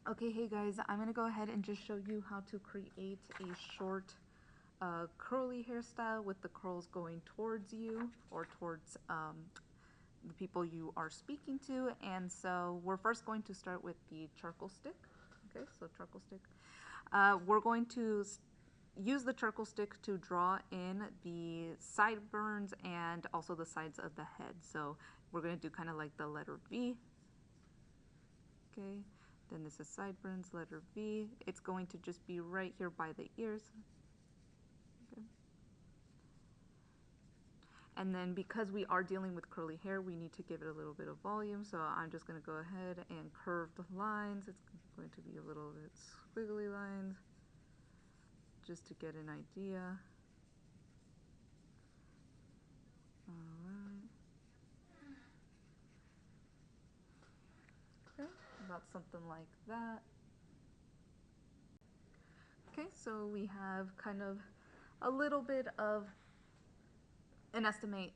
Okay, hey guys, I'm gonna go ahead and just show you how to create a short curly hairstyle with the curls going towards you or towards the people you are speaking to. And so we're first going to start with the charcoal stick. Okay, so charcoal stick. We're going to use the charcoal stick to draw in the sideburns and also the sides of the head. So we're going to do kind of like the letter V. Okay, then this is sideburns, letter V. It's going to just be right here by the ears. Okay. And then because we are dealing with curly hair, we need to give it a little bit of volume. So I'm just going to go ahead and curve the lines. It's going to be a little bit squiggly lines just to get an idea. Alright. Okay, about something like that. Okay, so we have kind of a little bit of an estimate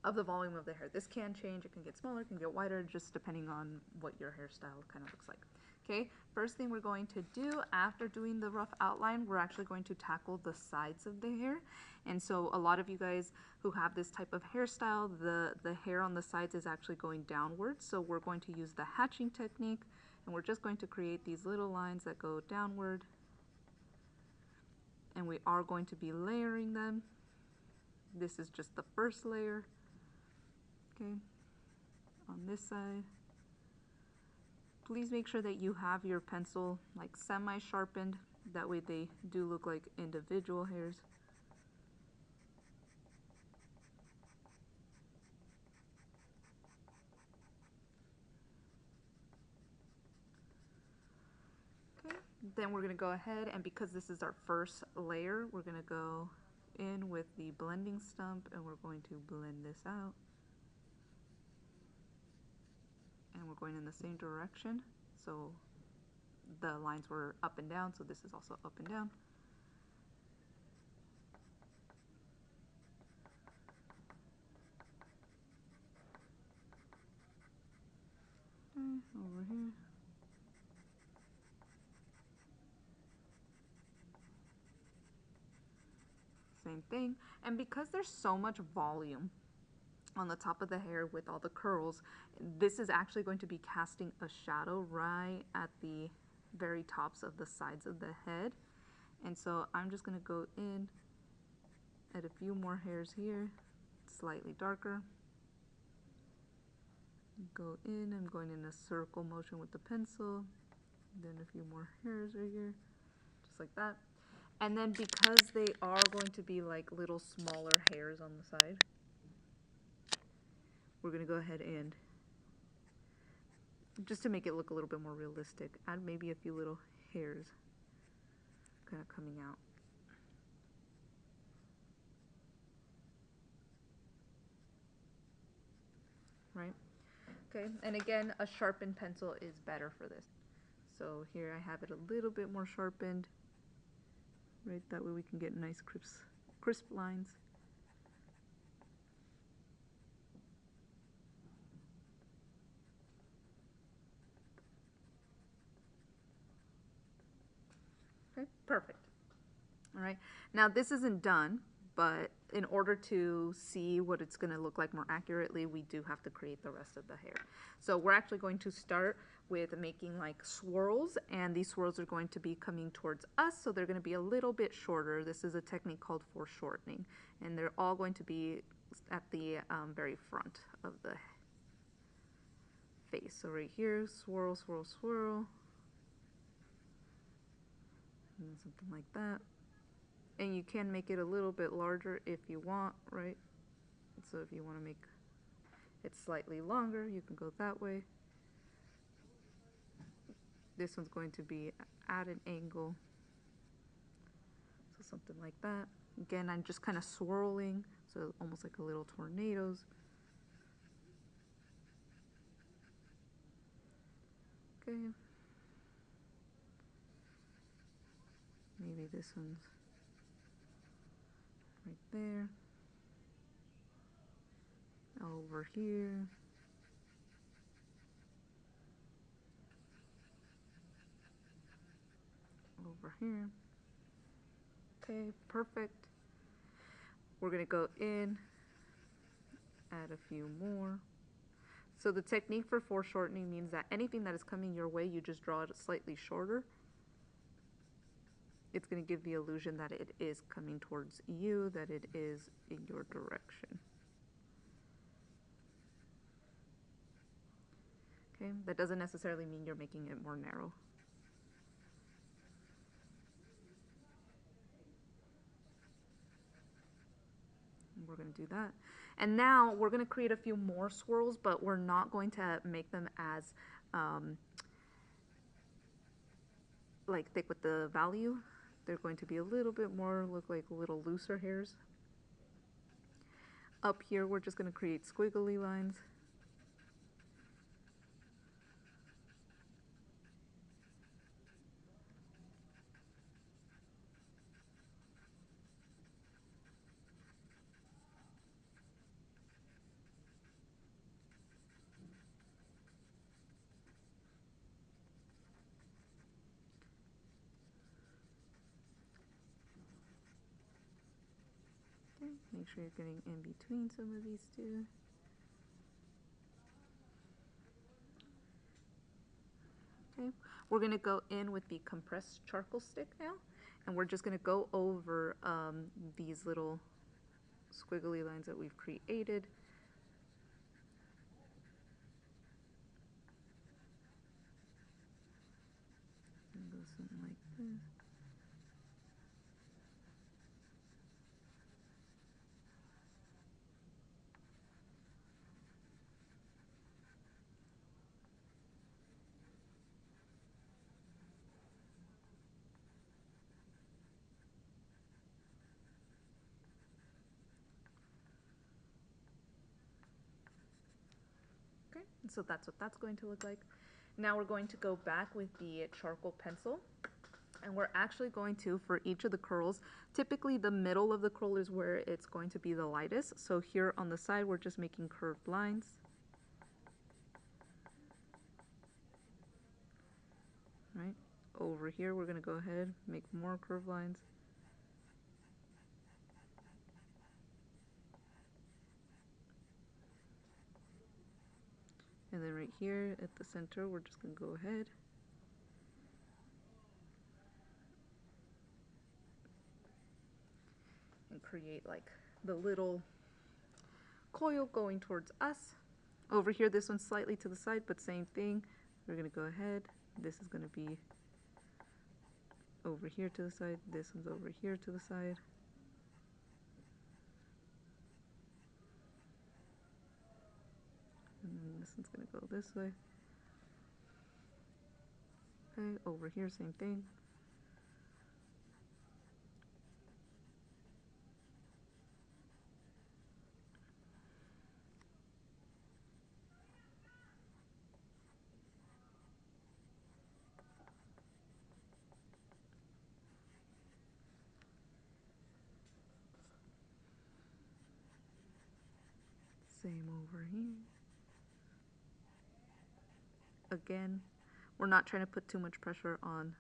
of the volume of the hair. This can change, it can get smaller, it can get wider, just depending on what your hairstyle kind of looks like. Okay, first thing we're going to do after doing the rough outline, we're actually going to tackle the sides of the hair. And so a lot of you guys who have this type of hairstyle, the hair on the sides is actually going downwards. So we're going to use the hatching technique, and we're just going to create these little lines that go downward. And we are going to be layering them. This is just the first layer. Okay, on this side. Please make sure that you have your pencil like semi-sharpened. That way they do look like individual hairs. Okay, then we're going to go ahead, and because this is our first layer, we're going to go in with the blending stump and we're going to blend this out. And we're going in the same direction. So the lines were up and down, so this is also up and down. Over here. Same thing. And because there's so much volume on the top of the hair with all the curls, this is actually going to be casting a shadow right at the very tops of the sides of the head. And so I'm just going to go in at a few more hairs here, slightly darker. Go in, I'm going in a circle motion with the pencil, then a few more hairs right here, just like that. And then because they are going to be like little smaller hairs on the side, we're going to go ahead and, just to make it look a little bit more realistic, add maybe a few little hairs kind of coming out. Right? Okay, and again, a sharpened pencil is better for this. So here I have it a little bit more sharpened, right? That way we can get nice crisp lines. Okay, perfect. All right, now this isn't done, but in order to see what it's going to look like more accurately, we do have to create the rest of the hair. So we're actually going to start with making like swirls, and these swirls are going to be coming towards us, so they're going to be a little bit shorter. This is a technique called foreshortening, and they're all going to be at the very front of the face. So right here, swirl, swirl, swirl, and something like that. And you can make it a little bit larger if you want, right? So if you want to make it slightly longer, you can go that way. This one's going to be at an angle, so something like that. Again, I'm just kind of swirling, so almost like a little tornadoes. Okay. Maybe this one's right there. Over here. over here. Okay, perfect. We're gonna go in, add a few more. So the technique for foreshortening means that anything that is coming your way, you just draw it slightly shorter. It's going to give the illusion that it is coming towards you, that it is in your direction. Okay, that doesn't necessarily mean you're making it more narrow. We're going to do that. And now we're going to create a few more swirls, but we're not going to make them as like thick with the value. They're going to be a little bit more, look like little looser hairs. Up here, we're just going to create squiggly lines. Okay, make sure you're getting in between some of these two. Okay, we're going to go in with the compressed charcoal stick now, and we're just going to go over these little squiggly lines that we've created. And go something like this. Okay, so that's what that's going to look like. Now we're going to go back with the charcoal pencil, and we're actually going to, for each of the curls, typically the middle of the curl is where it's going to be the lightest. So here on the side, we're just making curved lines. Right, over here, we're going to go ahead, make more curved lines. And then right here at the center, we're just going to go ahead and create like the little coil going towards us. Over here, this one's slightly to the side, but same thing. We're going to go ahead. This is going to be over here to the side. This one's over here to the side. And then this one's going to go this way. Okay, over here, same thing. Same over here. Again, we're not trying to put too much pressure on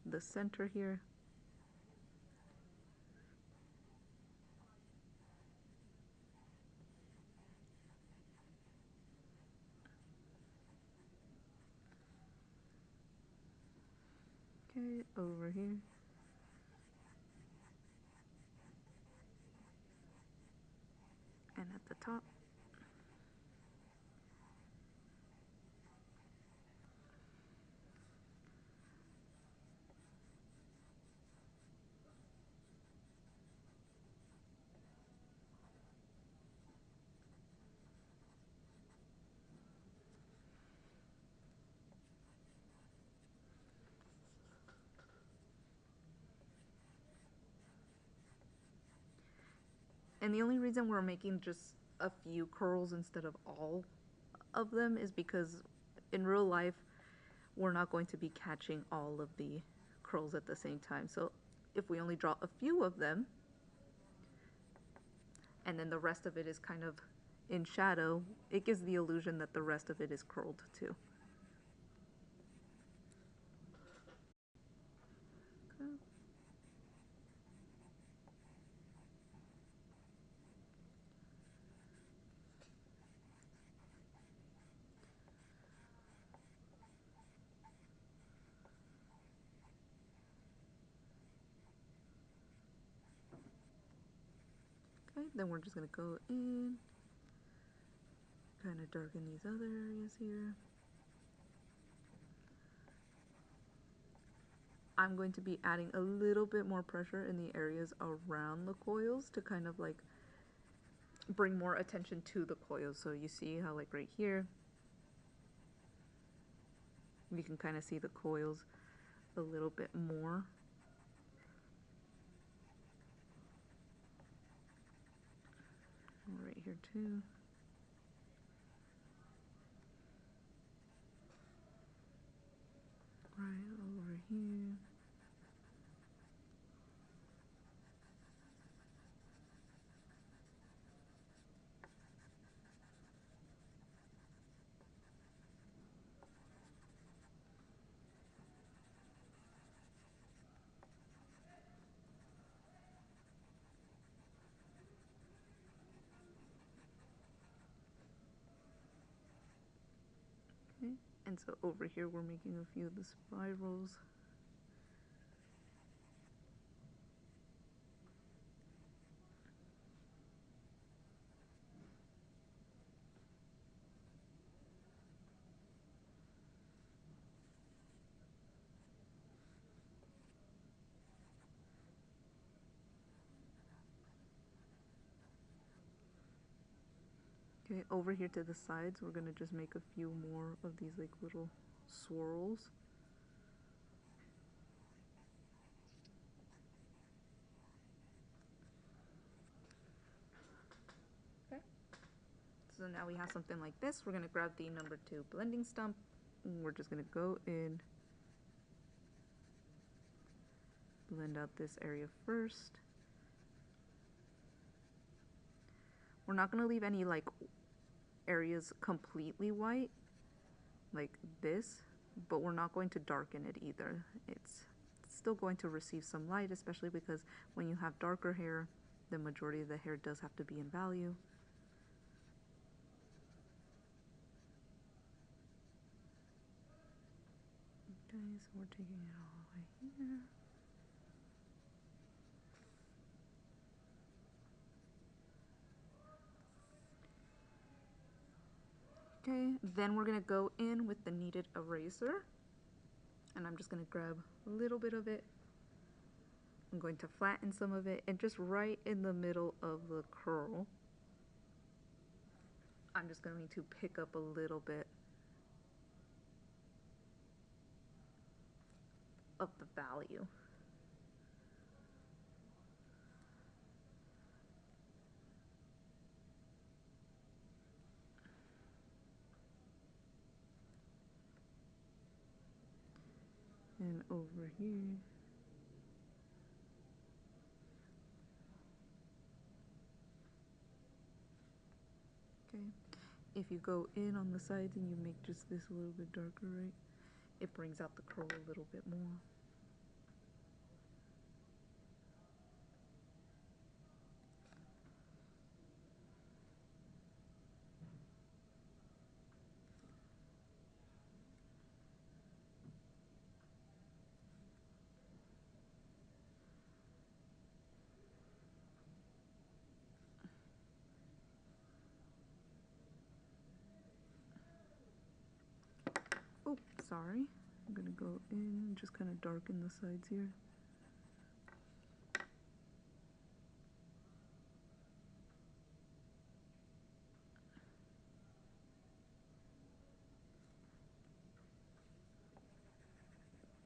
the center here. Okay, over here. And at the top. And the only reason we're making just a few curls instead of all of them is because in real life, we're not going to be catching all of the curls at the same time. So if we only draw a few of them, and then the rest of it is kind of in shadow, it gives the illusion that the rest of it is curled too. Okay, then we're just going to go in, kind of darken these other areas here. I'm going to be adding a little bit more pressure in the areas around the coils to kind of like bring more attention to the coils. So you see how like right here, you can kind of see the coils a little bit more. Right here too. Right over here. Okay. And so over here we're making a few of the spirals. Okay, over here to the sides, we're gonna just make a few more of these like little swirls. Okay. So now we have something like this. We're gonna grab the number 2 blending stump, and we're just gonna go in, blend out this area first. We're not gonna leave any like areas completely white like this, but we're not going to darken it either. It's still going to receive some light, especially because when you have darker hair, the majority of the hair does have to be in value. Okay, so we're taking it all the way here. Okay, then we're gonna go in with the kneaded eraser, and I'm just gonna grab a little bit of it. I'm going to flatten some of it, and just right in the middle of the curl, I'm just going to pick up a little bit of the value. And over here. Okay. If you go in on the sides and you make just this a little bit darker, right, it brings out the curl a little bit more. Oh, sorry. I'm gonna go in and just kind of darken the sides here.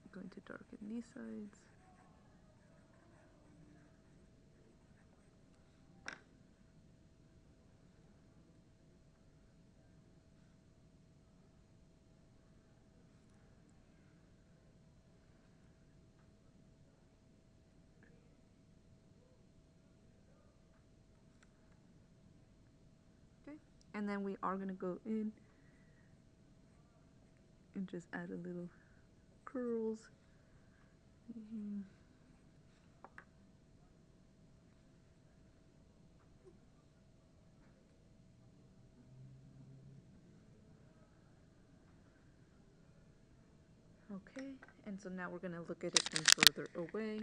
I'm going to darken these sides. Okay, and then we are gonna go in and just add a little curls. Okay, and so now we're gonna look at it from further away.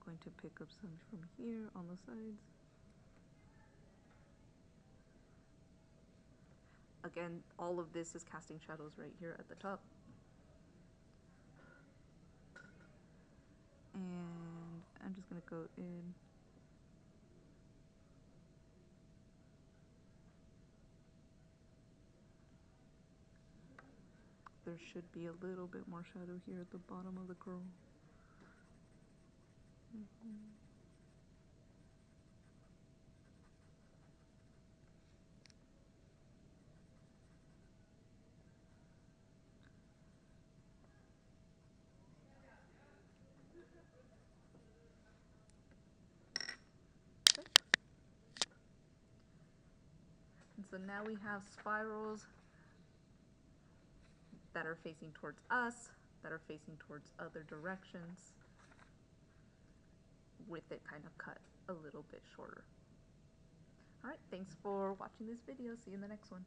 going to pick up some from here on the sides. Again, all of this is casting shadows right here at the top. And I'm just going to go in. There should be a little bit more shadow here at the bottom of the curl. And so now we have spirals that are facing towards us, that are facing towards other directions, with it kind of cut a little bit shorter. Alright, thanks for watching this video. See you in the next one.